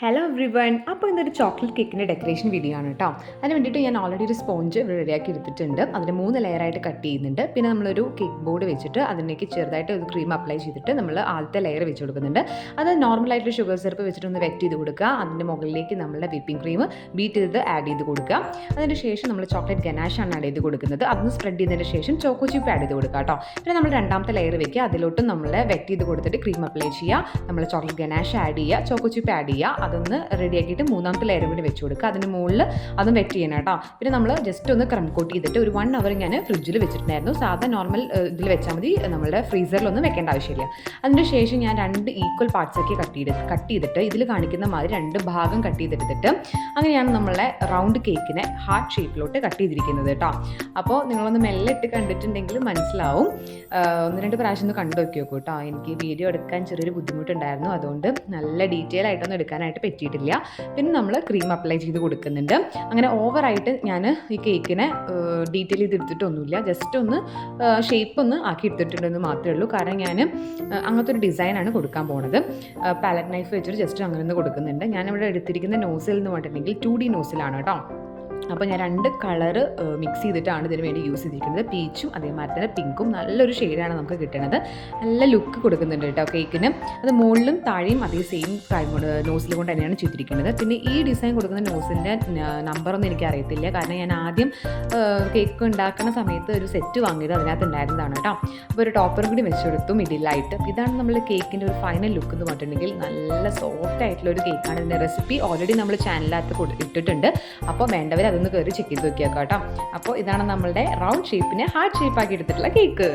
Hello every one. അപ്പോൾ ഇന്നൊരു chocolate കേക്കിൻ്റെ ഡെക്കറേഷൻ വീഡിയോ ആണ് കേട്ടോ. അതിന് വേണ്ടിയിട്ട് ഞാൻ ഓൾറെഡി ഒരു സ്പോഞ്ച് റെഡിയാക്കി എടുത്തിട്ടുണ്ട്. അതിന് 3 ലെയറായിട്ട് കട്ട് ചെയ്യുന്നുണ്ട്. പിന്നെ നമ്മളൊരു കേക്ക് ബോർഡ് വെച്ചിട്ട് അതിലേക്ക് ചെറുതായിട്ട് ഒരു ക്രീം അപ്ലൈ ചെയ്തിട്ട് നമ്മൾ ആദ്യത്തെ ലെയർ വെച്ച് കൊടുക്കുന്നുണ്ട്. അത് നോർമലായിട്ട് ഷുഗർ സിറപ്പ് വെച്ചിട്ട് ഒന്ന് വെറ്റ് ചെയ്ത് കൊടുക്കുക. അതിൻ്റെ മുകളിലേക്ക് നമ്മളുടെ വിപ്പിംഗ് ക്രീം ബീറ്റ് ചെയ്ത് ആഡ് ചെയ്ത് കൊടുക്കുക. അതിന് ശേഷം നമ്മൾ ചോക്ലേറ്റ് ഗനാഷാണ് ആഡ് ചെയ്ത് കൊടുക്കുന്നത്. അതൊന്ന് സ്പ്രെഡ് ചെയ്തതിന് ശേഷം ചോക്കോ ചിപ്പ് ആഡ് ചെയ്ത് കൊടുക്കുക കേട്ടോ. പിന്നെ നമ്മൾ രണ്ടാമത്തെ ലെയർ വെക്കുക. അതിലോട്ട് നമ്മൾ വെറ്റ് ചെയ്ത് കൊടുത്തിട്ട് ക്രീം അപ്ലൈ ചെയ്യുക. നമ്മൾ ചോക്ലേറ്റ് ഗനാഷ് ആഡ് ചെയ്യുക, ചോക്കോ ചിപ്പ് ആഡ് ചെയ്യുക. അതൊന്ന് റെഡിയാക്കിയിട്ട് മൂന്നാമത്തെ ലെയറും കൂടി വെച്ച് കൊടുക്കുക. അതിന് മുകളിൽ അതും വെറ്റ് ചെയ്യണം കേട്ടോ. പിന്നെ നമ്മൾ ജസ്റ്റ് ഒന്ന് ക്രം കോട്ട് ചെയ്തിട്ട് ഒരു 1 അവർ ഞാൻ ഫ്രിഡ്ജിൽ വെച്ചിട്ടുണ്ടായിരുന്നു. സാധാ നോർമൽ ഇതിൽ വെച്ചാൽ മതി, നമ്മുടെ ഫ്രീസറിലൊന്നും വെക്കേണ്ട ആവശ്യമില്ല. അതിന് ശേഷം ഞാൻ 2 ഈക്വൽ പാർട്സാക്കി കട്ട് ചെയ്തിട്ട് ഇതിൽ കാണിക്കുന്ന മാതിരി 2 ഭാഗം കട്ട് ചെയ്തെടുത്തിട്ട് അങ്ങനെയാണ് നമ്മളെ റൗണ്ട് കേക്കിനെ ഹാർട്ട് ഷേപ്പിലോട്ട് കട്ട് ചെയ്തിരിക്കുന്നത് കേട്ടോ. അപ്പോൾ നിങ്ങളൊന്ന് മെല്ലെ ഇട്ട് കണ്ടിട്ടുണ്ടെങ്കിൽ മനസ്സിലാവും. 1-2 പ്രാവശ്യം ഒന്ന് കണ്ടു നോക്കി നോക്കൂ കേട്ടോ. എനിക്ക് വീഡിയോ എടുക്കാൻ ചെറിയൊരു ബുദ്ധിമുട്ടുണ്ടായിരുന്നു, അതുകൊണ്ട് നല്ല ഡീറ്റെയിൽ ആയിട്ടൊന്നും എടുക്കാനായിട്ട് പറ്റിയിട്ടില്ല. പിന്നെ നമ്മൾ ക്രീം അപ്ലൈ ചെയ്ത് കൊടുക്കുന്നുണ്ട്. അങ്ങനെ ഓവറായിട്ട് ഞാൻ ഈ കേക്കിനെ ഡീറ്റെയിൽ ചെയ്ത് എടുത്തിട്ടൊന്നുമില്ല, ജസ്റ്റ് ഒന്ന് ഷേപ്പ് ഒന്ന് ആക്കി എടുത്തിട്ടുണ്ടെന്ന് മാത്രമേ ഉള്ളൂ. കാരണം ഞാൻ അങ്ങനത്തെ ഒരു ഡിസൈനാണ് കൊടുക്കാൻ പോകുന്നത്. പാലറ്റ് നൈഫ് വെച്ചിട്ട് ജസ്റ്റ് അങ്ങനെ ഒന്ന് കൊടുക്കുന്നുണ്ട്. ഞാനിവിടെ എടുത്തിരിക്കുന്ന നോസിൽ എന്ന് പറഞ്ഞിട്ടുണ്ടെങ്കിൽ 2D നോസിലാണ് കേട്ടോ. അപ്പോൾ ഞാൻ 2 കളറ് മിക്സ് ചെയ്തിട്ടാണ് ഇതിന് വേണ്ടി യൂസ് ചെയ്തിരിക്കുന്നത്. പീച്ചും അതേമാതിരി തന്നെ പിങ്കും നല്ലൊരു ഷെയ്ഡാണ് നമുക്ക് കിട്ടുന്നത്. നല്ല ലുക്ക് കൊടുക്കുന്നുണ്ട് കേട്ടോ കേക്കിന്. അത് മുകളിലും താഴെയും അതേ സെയിം നോസിൽ കൊണ്ട് തന്നെയാണ് ചെയ്തിരിക്കുന്നത്. പിന്നെ ഈ ഡിസൈൻ കൊടുക്കുന്ന നോസിൻ്റെ നമ്പറൊന്നും എനിക്ക് അറിയത്തില്ല, കാരണം ഞാൻ ആദ്യം കേക്ക് ഉണ്ടാക്കുന്ന സമയത്ത് ഒരു സെറ്റ് വാങ്ങിയത് അതിനകത്ത് ഉണ്ടായിരുന്നതാണ് കേട്ടോ. അപ്പോൾ ഒരു ടോപ്പറും കൂടി വെച്ചെടുത്തു മിഡിലായിട്ട്. ഇതാണ് നമ്മൾ കേക്കിൻ്റെ ഒരു ഫൈനൽ ലുക്ക് എന്ന് പറഞ്ഞിട്ടുണ്ടെങ്കിൽ നല്ല സോഫ്റ്റ് ആയിട്ടുള്ള ഒരു കേക്കാണ്. ഇതിൻ്റെ റെസിപ്പി ഓൾറെഡി നമ്മൾ ചാനലിനകത്ത് ഇട്ടിട്ടുണ്ട്. അപ്പോൾ വേണ്ടവർ അതൊന്ന് കയറി ചെക്ക് ചെയ്ത് നോക്കിയേക്കാം കേട്ടോ. അപ്പോൾ ഇതാണ് നമ്മളുടെ റൗണ്ട് ഷേപ്പിനെ ഹാർട്ട് ഷേപ്പാക്കി എടുത്തിട്ടുള്ള കേക്ക്.